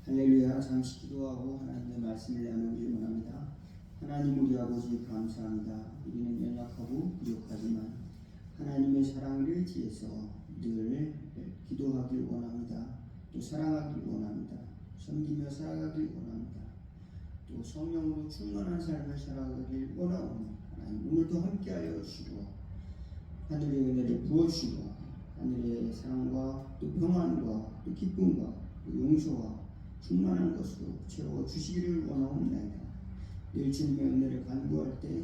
할렐루야. 잠시 기도하고 하나님의 말씀을 나누기를 원합니다. 하나님 우리 아버지 감사합니다. 우리는 연약하고 부족하지만 하나님의 사랑을 의지해서 늘 기도하길 원합니다. 또 사랑하길 원합니다. 섬기며 살아가길 원합니다. 또 성령으로 충만한 삶을 살아가길 원하오니 하나님 오늘도 함께하여 주시고 하늘의 은혜를 부어주시고 하늘의 사랑과 또 평안과 또 기쁨과 또 용서와 충만한 것으로 채워주시기를 원하옵나이다. 늘 주님의 은혜를 간구할 때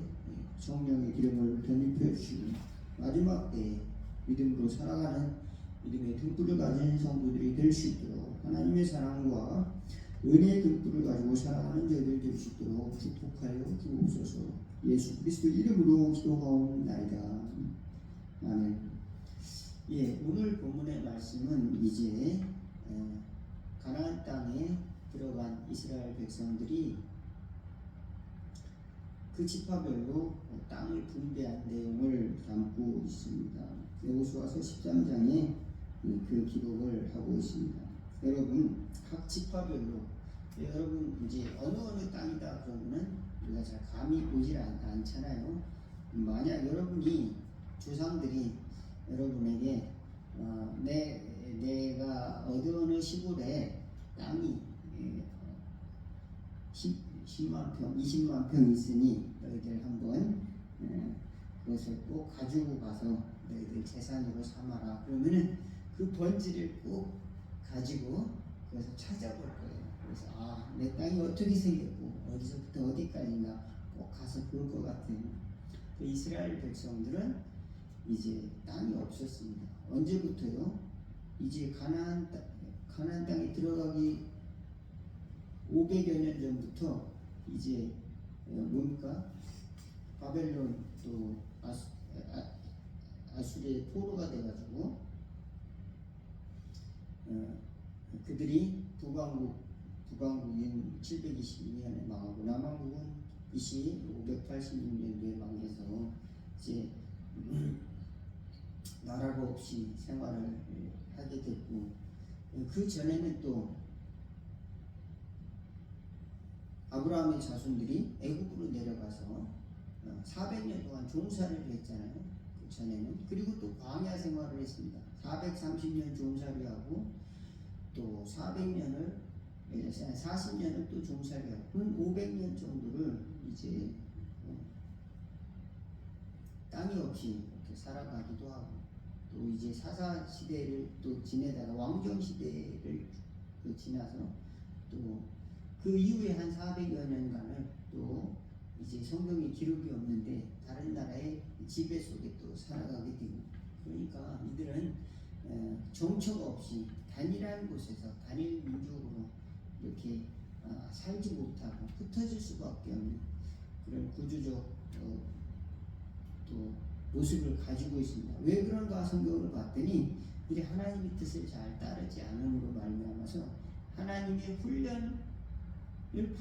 성령의 기름을 덧입혀 주시고 마지막 때에 믿음으로 살아가는 믿음의 등불을 가진 성도들이 될 수 있도록 하나님의 사랑과 은혜의 등불을 가지고 살아가는 저희들 될 수 있도록 축복하여 주옵소서. 예수 그리스도 이름으로 기도하옵나이다. 아멘. 오늘 본문의 말씀은 이제 가나안 땅에 들어간 이스라엘 백성들이 그 지파별로 땅을 분배한 내용을 담고 있습니다. 여호수아서 13장에 그 기록을 하고 있습니다. 여러분 각 지파별로 여러분 이제 어느 땅이다 그러면은 우리가 잘 감이 오질 않잖아요. 만약 여러분이 조상들이 여러분에게 내가 어느 시골에 땅이 10만 평, 20만 평 있으니 너희들 한번 그것을 꼭 가지고 가서 너희들 재산으로 삼아라. 그러면은 그 번지를 꼭 가지고 그래서 찾아볼 거예요. 그래서 내 땅이 어떻게 생겼고 어디서부터 어디까지인가 꼭 가서 볼 것 같아요. 그 이스라엘 백성들은 이제 땅이 없었습니다. 언제부터요? 이제 가나안 땅에 들어가기 500여 년 전부터 이제 뭡니까? 바벨론 또 아수르의 포로가 돼가지고 그들이 북왕국인 722년에 망하고 남왕국은 BC 586년도에 망해서 이제 나라가 없이 생활을 하게 됐고 그 전에는 또 아브라함의 자손들이 애굽으로 내려가서 400년 동안 종살이를 했잖아요. 그 전에는. 그리고 또 광야 생활을 했습니다. 430년 종살이하고 또 40년을 또 종살이하고 한 500년 정도를 이제 땅이 없이 이렇게 살아가기도 하고 또 이제 사사 시대를 또 지내다가 왕정 시대를 지나서 또 그 이후에 한 400여 년간을 또 이제 성경에 기록이 없는데 다른 나라의 지배 속에 또 살아가게 되고 그러니까 이들은 정처가 없이 단일한 곳에서 단일 민족으로 이렇게 살지 못하고 흩어질 수밖에 없는 그런 구조적 또 모습을 가지고 있습니다. 왜 그런가 성경을 봤더니 우리 하나님의 뜻을 잘 따르지 않음으로 말미암아서 하나님의 훈련을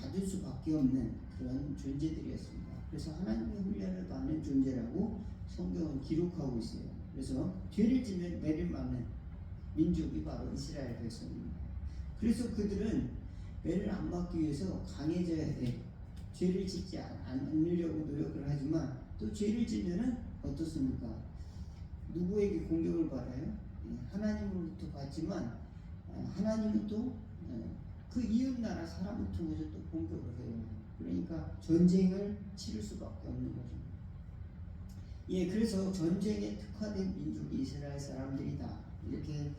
받을 수밖에 없는 그런 존재들이었습니다. 그래서 하나님의 훈련을 받는 존재라고 성경은 기록하고 있어요. 그래서 죄를 지면 매를 맞는 민족이 바로 이스라엘 백성입니다. 그래서 그들은 매를 안 맞기 위해서 강해져야 돼. 죄를 짓지 않으려고 노력을 하지만 또 죄를 지면은 어떻습니까? 누구에게 공격을 받아요? 하나님으로부터 받지만 하나님은 또 그 이웃나라 사람을 통해서 또 공격을 해요. 그러니까 전쟁을 치를 수밖에 없는 거죠. 그래서 전쟁에 특화된 민족이 이스라엘 사람들이다. 이렇게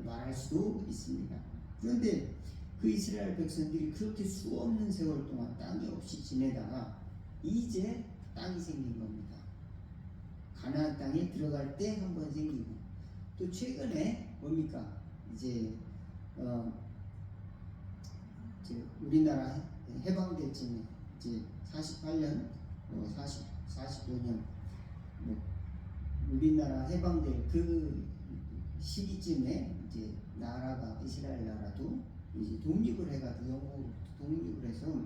말할 수도 있습니다. 그런데 그 이스라엘 백성들이 그렇게 수없는 세월 동안 땅이 없이 지내다가 이제 땅이 생긴 겁니다. 가나안 땅에 들어갈 때 한 번 생기고 또 최근에 뭡니까? 이제 우리나라 해방될 쯤에 이제 48년, 45년 우리나라 해방될 그 시기쯤에 이제 나라가 이스라엘 나라도 이제 독립을 해가지고 영국으로부터 독립을 해서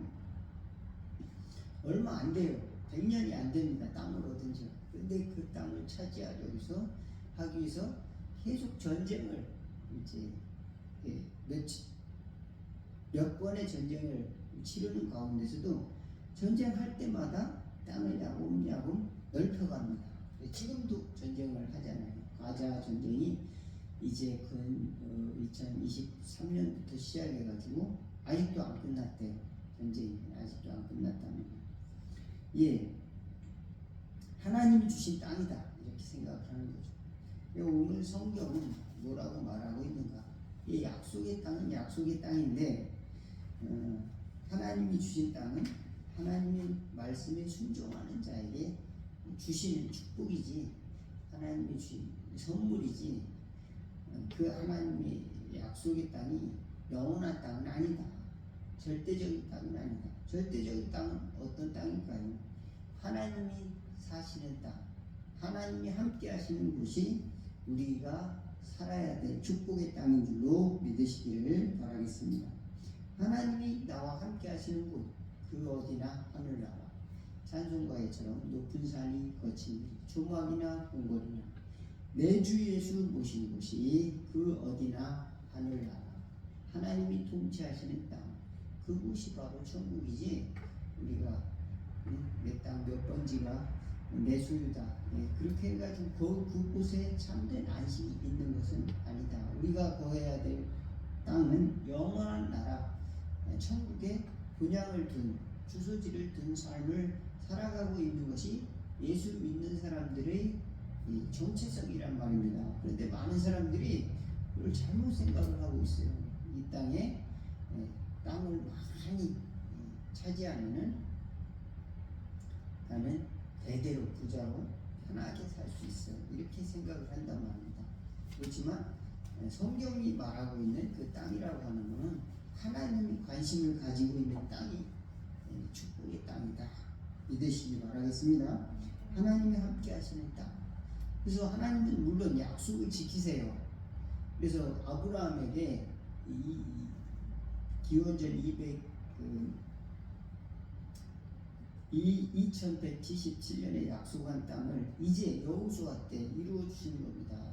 얼마 안 돼요. 100년이 안 됩니다. 땅을 얻은 지. 근데 그 땅을 차지하기 위해서 계속 전쟁을 이제 몇 번의 전쟁을 치르는 가운데서도 전쟁할 때마다 땅을 야금야금 넓혀갑니다. 지금도 전쟁을 하잖아요. 가자 전쟁이 이제 2023년부터 시작해가지고 아직도 안 끝났대요. 전쟁이 아직도 안 끝났다는 거예요. 예, 하나님이 주신 땅이다 이렇게 생각을 하는 거죠. 오늘 성경은 뭐라고 말하고 있는가? 이 약속의 땅은 약속의 땅인데 하나님이 주신 땅은 하나님의 말씀에 순종하는 자에게 주시는 축복이지 하나님이 주신 선물이지 그 하나님의 약속의 땅이 영원한 땅은 아니다. 절대적인 땅은 아니다. 절대적인 땅은 어떤 땅일까요? 하나님이 사시는 땅, 하나님이 함께 하시는 곳이 우리가 살아야 될 축복의 땅인 줄로 믿으시기를 바라겠습니다. 하나님이 나와 함께 하시는 곳, 그 어디나 하늘나라, 찬송가에처럼 높은 산이 거친 조막이나 궁궐이나 내 주 예수 모신 곳이 그 어디나 하늘나라, 하나님이 통치하시는 땅, 그곳이 바로 천국이지 우리가 내 땅 몇 번지가 내 소유다 그렇게 해가지고 그곳에 참된 안식이 있는 것은 아니다. 우리가 거해야 될 땅은 영원한 나라 천국에 분양을 둔 주소지를 둔 삶을 살아가고 있는 것이 예수 믿는 사람들의 정체성이란 말입니다. 그런데 많은 사람들이 그걸 잘못 생각을 하고 있어요. 이 땅에 땅을 많이 차지하면은 나는 대대로 부자로 편하게 살 수 있어 이렇게 생각을 한단 말입니다. 그렇지만 성경이 말하고 있는 그 땅이라고 하는 것은 하나님이 관심을 가지고 있는 땅이 축복의 땅이다 믿으시기 바라겠습니다. 하나님이 함께 하시는 땅. 그래서 하나님은 물론 약속을 지키세요. 그래서 아브라함에게 기원전 2177년에 약속한 땅을 이제 여호수아 때 이루어 주시는 겁니다.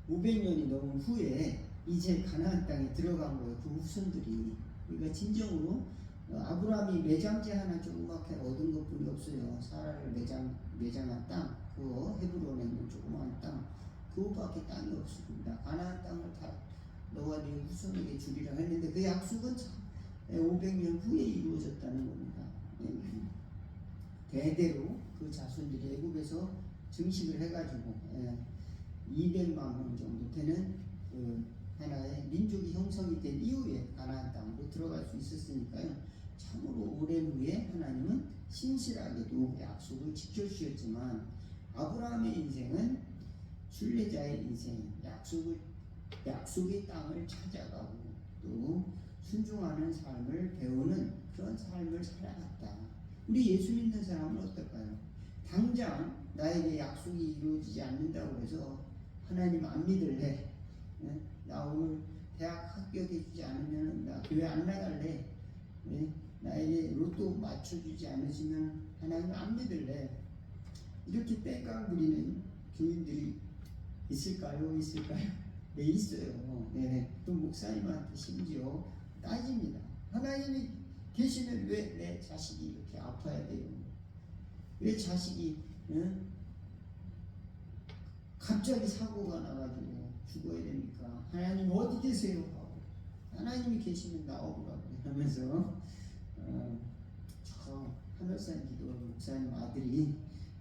500년이 넘은 후에 이제 가나안 땅에 들어간 거예요. 그 후손들이. 그러니까 진정으로 아브라함이 매장지 하나 조그맣게 얻은 것뿐이 없어요. 사라를 매장한 땅, 그거 헤브론에 있는 조그마한 땅, 그거밖에 땅이 없습니다. 가나안 땅을 다 너와 네 후손에게 주리라 했는데 그 약속은 500년 후에 이루어졌다는 겁니다. 대대로 그 자손들이 애굽에서 증식을 해가지고 200만 명 정도 되는 그 하나의 민족이 형성이 된 이후에 가나안 땅으로 들어갈 수 있었으니까요. 참으로 오랜 후에 하나님은 신실하게도 약속을 지켜주셨지만 아브라함의 인생은 순례자의 인생, 약속의 땅을 찾아가고 또 순종하는 삶을 배우는 그런 삶을 살아갔다. 우리 예수 믿는 사람은 어떨까요? 당장 나에게 약속이 이루어지지 않는다고 해서 하나님 안 믿을래. 나 오늘 대학 합격해주지 않으면 나 교회 안 나갈래. 나에게 로또 맞춰주지 않으시면 하나님 안 믿을래. 이렇게 땡깡 부리는 교인들이 있을까요? 네, 있어요. 또 목사님한테 심지어 따집니다. 하나님이 계시면 왜 내 자식이 이렇게 아파야 돼요? 왜 자식이 갑자기 사고가 나가지고 죽어야 됩니까? 하나님 어디 계세요? 하나님이 계시면 나오라고 하면서 저 하늘산 기도 목사님 아들이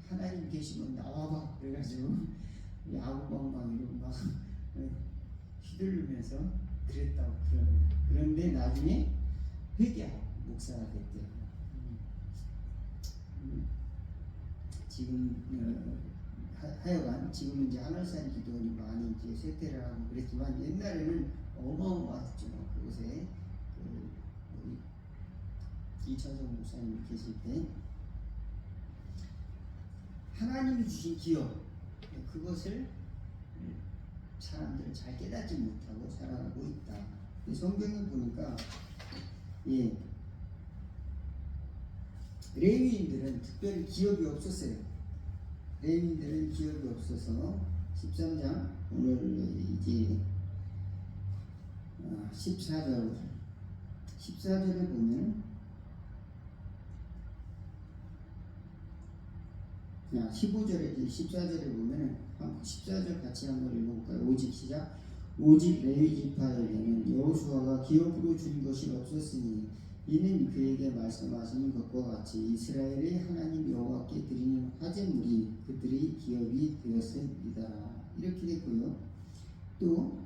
하나님 계시면 나와봐 그래가지고 야구방망이로 막 휘둘르면서 그랬다고 그런데 나중에 회개하고 목사가 됐대요. 지금 하여간 지금은 이제 하늘산 기도원이 많이 이제 쇠퇴를 하고 그랬지만 옛날에는 어마어마했죠. 그곳에 이천성 목사님이 계실 때 하나님이 주신 기업 그것을 사람들은 잘 깨닫지 못하고 살아가고 있다. 성경에 보니까 레위인들은 특별히 기업이 없었어요. 레위인들은 기업이 없어서 13장 오늘 이제 14절에 보면 15절에 14절에 보면 14절 같이 한번 읽어볼까요? 오직 시작. 오직 레위 지파에게는 여호수아가 기업으로 준 것이 없었으니 이는 그에게 말씀하신 것과 같이 이스라엘의 하나님 여호와께 드리는 화제물이 그들의 기업이 되었습니다. 이렇게 됐고요. 또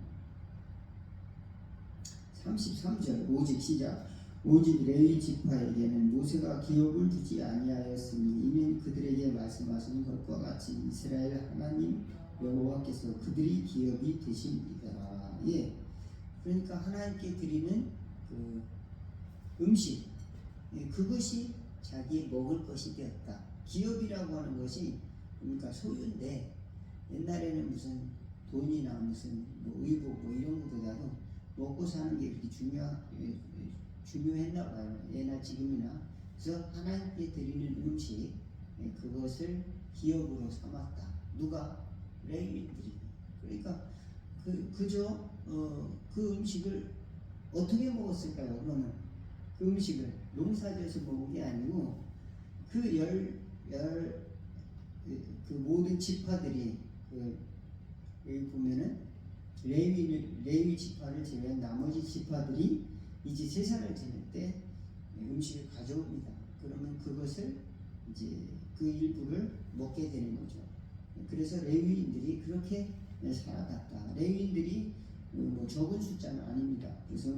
33절 오직 시작. 오직 레위 지파에게는 모세가 기업을 주지 아니하였으니 이는 그들에게 말씀하신 것과 같이 이스라엘 하나님 여호와께서 그들이 기업이 되십니다. 예, 그러니까 하나님께 드리는 그 음식, 그것이 자기의 먹을 것이 되었다. 기업이라고 하는 것이 그러니까 소유인데 옛날에는 무슨 돈이나 무슨 뭐 의복 뭐 이런 것보다도 먹고 사는 게 이렇게 중요했나 봐요. 예나 지금이나. 그래서 하나님께 드리는 음식, 그것을 기업으로 삼았다. 누가? 레위인들이. 그러니까 그저 그 음식을 어떻게 먹었을까요? 그러면 그 음식을 농사지어서 먹은 게 아니고 그 모든 지파들이 여기 보면은 레위 지파를 제외한 나머지 지파들이 이제 제사를 지낼 때 음식을 가져옵니다. 그러면 그것을 이제 그 일부를 먹게 되는 거죠. 그래서 레위인들이 그렇게 살아갔다. 레위인들이 뭐 적은 숫자는 아닙니다. 그래서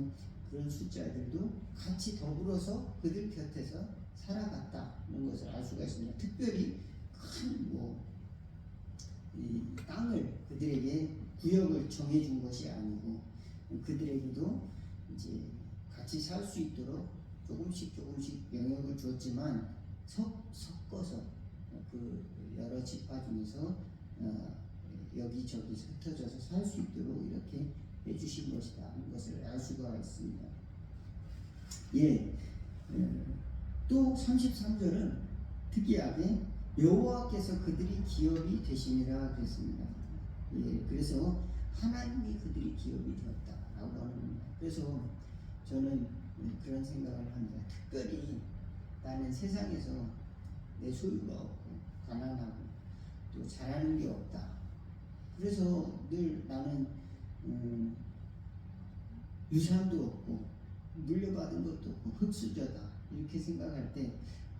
그런 숫자들도 같이 더불어서 그들 곁에서 살아갔다는 것을 알 수가 있습니다. 특별히 큰 이 땅을 그들에게 구역을 정해준 것이 아니고 그들에게도 이제 같이 살 수 있도록 조금씩 영역을 주었지만 섞어서 그 여러 지파 중에서 여기저기 흩어져서 살 수 있도록 이렇게 해주신 것이다 하는 것을 알 수가 있습니다. 예, 또 33절은 특이하게 여호와께서 그들이 기업이 되시니라 그랬습니다. 예, 그래서 하나님이 그들이 기업이 되었다라고 하는 겁니다. 그래서 저는 그런 생각을 합니다. 특별히 나는 세상에서 내 소유가 없고 가난하고 또 잘하는 게 없다. 그래서 늘 나는 유산도 없고 물려받은 것도 없고 흙수저다 이렇게 생각할 때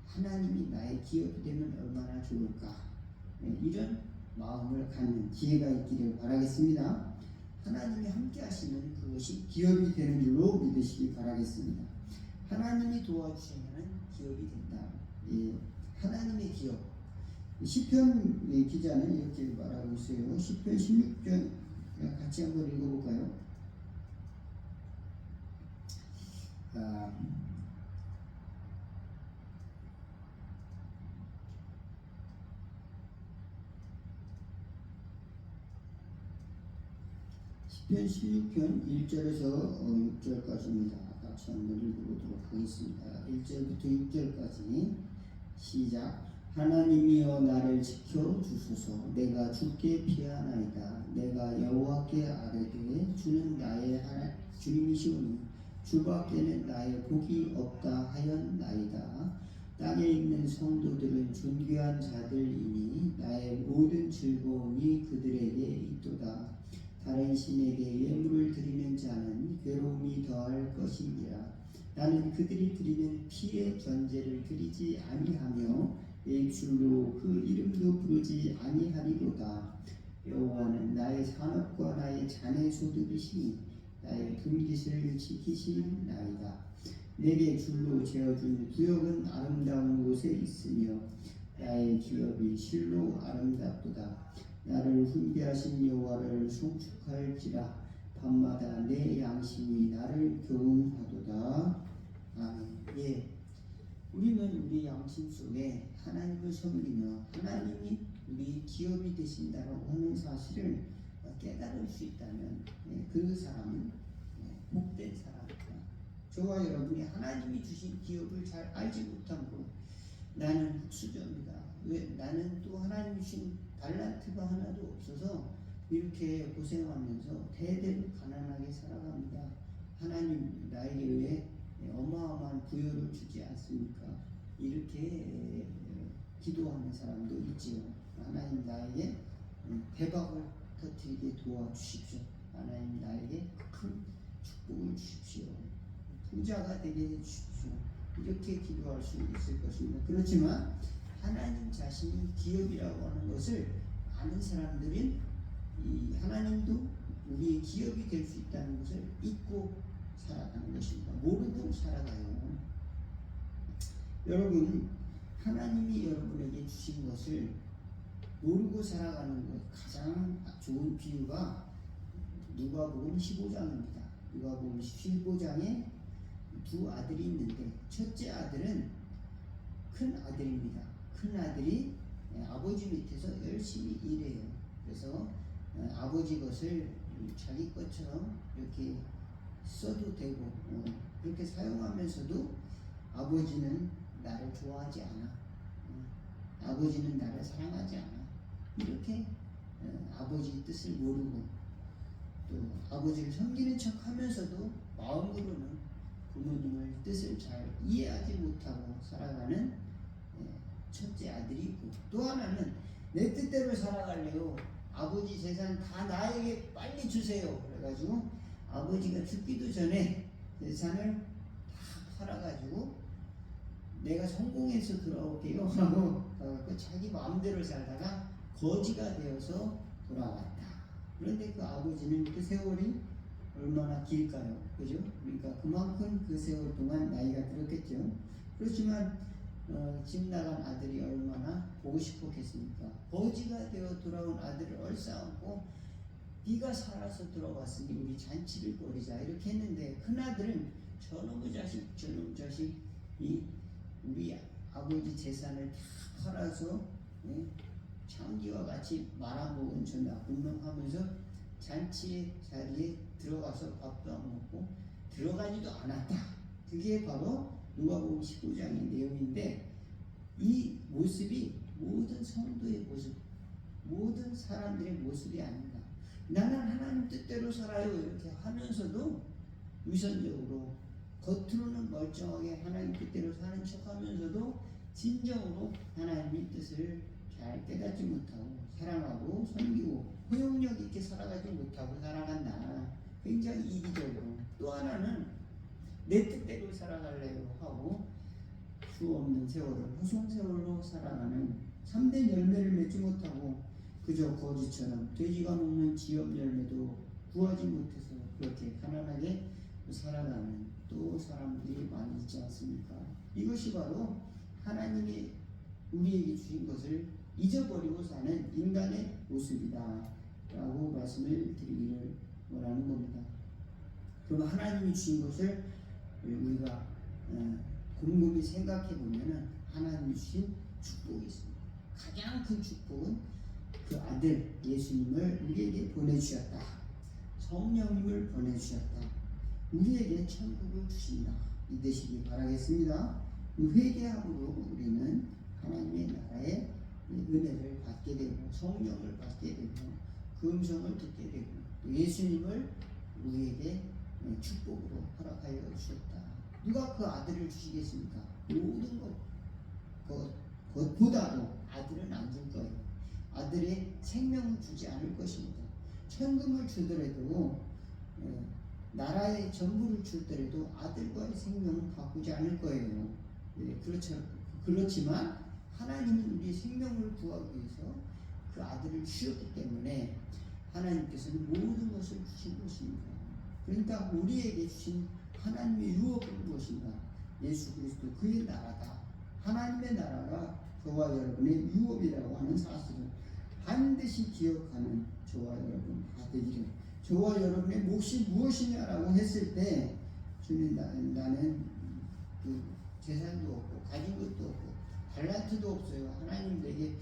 하나님이 나의 기업이 되면 얼마나 좋을까, 이런 마음을 갖는 기회가 있기를 바라겠습니다. 하나님이 함께 하시는 그것이 기업이 되는 줄로 믿으시기 바라겠습니다. 하나님이 도와주시면 기업이 된다. 예, 하나님의 기업. 시편 기자는 이렇게 말하고 있어요. 시편 16편 같이 한번 읽어볼까요? 시편 16편 1절에서 6절까지입니다. 같이 한번 읽어보도록 하겠습니다. 1절부터 6절까지 시작. 하나님이여 나를 지켜 주소서. 내가 주께 피하나이다. 내가 여호와께 아뢰되 주는 나의 주님이시오니 주밖에는 나의 복이 없다 하였나이다. 땅에 있는 성도들은 존귀한 자들이니 나의 모든 즐거움이 그들에게 있도다. 다른 신에게 예물을 드리는 자는 괴로움이 더할 것이니라. 나는 그들이 드리는 피의 번제를 드리지 아니하며 내 입술로 그 이름도 부르지 아니하리로다. 여호와는 나의 산업과 나의 자네 소득이시니 나의 분깃을 지키시나이다. 내게 줄로 재어준 구역은 아름다운 곳에 있으며 나의 기업이 실로 아름답도다. 나를 훈계하신 여호와를 송축할지라. 밤마다 내 양심이 나를 교훈하도다. 아멘. 예, 우리는 우리 양심 속에 하나님을 섬기며 하나님이 우리 기업이 되신다라고 하는 사실을 깨달을 수 있다면 그 사람은 복된 사람이다. 저와 여러분이 하나님이 주신 기업을 잘 알지 못하고 나는 흙수저입니다. 왜? 나는 또 하나님이 주신 달란트가 하나도 없어서 이렇게 고생하면서 대대로 가난하게 살아갑니다. 하나님 나에게 왜 어마어마한 부여를 주지 않습니까? 이렇게 기도하는 사람도 있지요. 하나님 나에게 대박을 터뜨리게 도와주십시오. 하나님 나에게 큰 축복을 주십시오. 부자가 되게 해주십시오. 이렇게 기도할 수 있을 것입니다. 그렇지만 하나님 자신이 기업이라고 하는 것을 아는 사람들은 이 하나님도 우리의 기업이 될 수 있다는 것을 잊고 살아가는 것입니다. 모르고 살아가요. 여러분, 하나님이 여러분에게 주신 것을 모르고 살아가는 것 가장 좋은 비유가 누가복음 15장입니다. 누가복음 15장에 두 아들이 있는데 첫째 아들은 큰 아들입니다. 큰 아들이 아버지 밑에서 열심히 일해요. 그래서 아버지 것을 자기 것처럼 이렇게 써도 되고 그렇게 사용하면서도 아버지는 나를 좋아하지 않아. 아버지는 나를 사랑하지 않아. 이렇게 아버지 뜻을 모르고 또 아버지를 섬기는 척 하면서도 마음으로는 부모님의 뜻을 잘 이해하지 못하고 살아가는 첫째 아들이 있고, 또 하나는 내 뜻대로 살아갈래요. 아버지 재산 다 나에게 빨리 주세요. 그래가지고 아버지가 죽기도 전에 재산을 다 팔아가지고 내가 성공해서 돌아올게요 하고 자기 마음대로 살다가 거지가 되어서 돌아왔다. 그런데 그 아버지는 그 세월이 얼마나 길까요? 그죠? 그러니까 그만큼 그 세월 동안 나이가 들었겠죠. 그렇지만 집 나간 아들이 얼마나 보고 싶었겠습니까? 거지가 되어 돌아온 아들을 얼싸안고 네가 살아서 돌아왔으니 우리 잔치를 벌이자 이렇게 했는데, 큰아들은 저놈의 자식이 우리 아버지 재산을 다 팔아서 창기와 같이 말아먹은 저 나쁜 놈 하면서 잔치 자리에 들어가서 밥도 안 먹고 들어가지도 않았다. 그게 바로 누가복음 15장의 내용인데, 이 모습이 모든 성도의 모습, 모든 사람들의 모습이 아닌가. 나는 하나님 뜻대로 살아요 이렇게 하면서도 위선적으로 겉으로는 멀쩡하게 하나님 뜻대로 사는 척하면서도 진정으로 하나님의 뜻을 잘 깨닫지 못하고 사랑하고 섬기고 포용력 있게 살아가지 못하고 살아간다. 굉장히 이기적으로. 또 하나는 내 뜻대로 살아갈래요 하고 수 없는 세월을 후손세월로 살아가는 참된 열매를 맺지 못하고 그저 거지처럼 돼지가 먹는 지엽 열매도 구하지 못해서 그렇게 가난하게 살아가는 또 사람들이 많이 있지 않습니까? 이것이 바로 하나님이 우리에게 주신 것을 잊어버리고 사는 인간의 모습이다 라고 말씀을 드리기를 원하는 겁니다. 그럼 하나님이 주신 것을 우리가 곰곰이 생각해 보면 하나님이 주신 축복이 있습니다. 가장 큰 축복은 그 아들 예수님을 우리에게 보내주셨다. 성령님을 보내주셨다. 우리에게 천국을 주신다. 믿으시기 바라겠습니다. 회개함으로 우리는 하나님의 나라의 은혜를 받게 되고 성령을 받게 되고 그 음성을 듣게 되고 또 예수님을 우리에게 축복으로 허락하여 주셨다. 누가 그 아들을 주시겠습니까? 모든 것보다도 아들은 안 줄 거예요. 아들의 생명을 주지 않을 것입니다. 천금을 주더라도 나라의 전부를 주더라도 아들과의 생명은 바꾸지 않을 거예요. 그렇지만 하나님은 우리의 생명을 구하기 위해서 그 아들을 주셨기 때문에 하나님께서는 모든 것을 주신 것입니다. 그러니까 우리에게 주신 하나님의 유업은 무엇인가? 예수 그리스도 그의 나라다. 하나님의 나라가 저와 여러분의 유업이라고 하는 사실을 반드시 기억하는 저와 여러분 다 되기를. 저와 여러분의 몫이 무엇이냐라고 했을 때 주님 나는 그 재산도 없고 가진 것도 없고 달란트도 없어요. 하나님 내게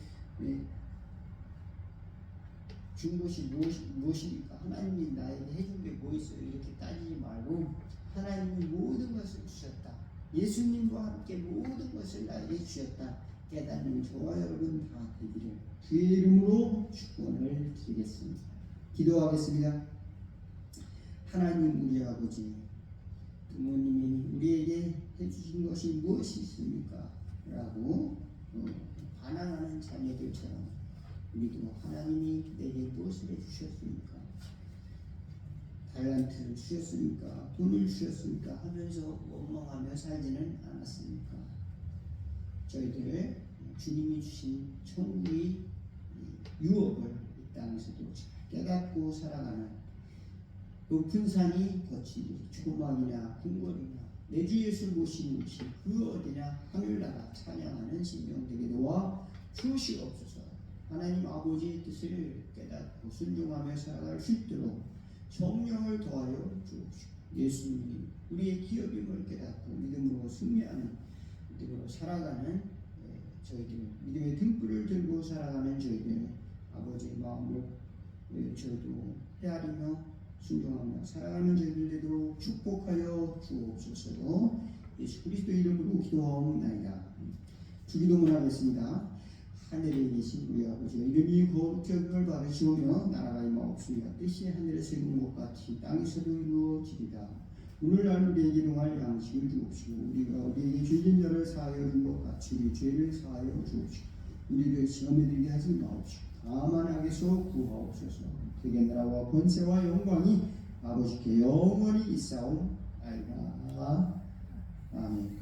준 것이 무엇입니까? 하나님이 나에게 해준 게 뭐 있어요? 이렇게 따지지 말고 하나님이 모든 것을 주셨다. 예수님과 함께 모든 것을 나에게 주셨다. 깨닫는 저와 여러분 다 되기를 주의 이름으로 축원을 드리겠습니다. 기도하겠습니다. 하나님 우리 아버지, 부모님이 우리에게 해주신 것이 무엇이 있습니까? 라고 반항하는 자녀들처럼 우리도 하나님이 내게 무엇을 해주셨습니까? 달란트를 주셨습니까? 돈을 주셨습니까? 하면서 원망하며 살지는 않았습니까? 저희들 주님이 주신 천국의 유업을 이 땅에서도 깨닫고 살아가는 높은 산이 거치리 초막이나 궁궐이나 내 주 예수 모시는 곳이 그 어디나 하늘나라 찬양하는 심령 되게 도와 주시옵소서. 하나님 아버지의 뜻을 깨닫고 순종하며 살아갈 수 있도록 성령을 더하여 주옵시고 예수님이 우리의 기업임을 깨닫고 믿음으로 승리하는 믿음으로 살아가는 저희들 믿음의 등불을 들고 살아가는 저희들 아버지의 마음을 저희도 헤아리며 순종하며 살아가는 저희들 되도록 축복하여 주옵소서. 예수 그리스도 이름으로 기도하옵나이다. 주기도문 하겠습니다. 하늘에 계신 우리 아버지 이름이 거룩히 여김을 받으시오며 나라가 임하옵소이다. 뜻이 하늘에서 이룬 것 같이 땅에서도 이루어지리다. 오늘날 우리에게 일용할 양식을 주옵시고 우리가 우리에게 죄진 자를 사하여 준 것 같이 우리 죄를 사하여 주옵시고 우리를 시험에 들게 하지 마옵시고 다만 악에서 구하옵소서. 그게 나라와 권세와 영광이 아버지께 영원히 있사옵나이다. 아멘.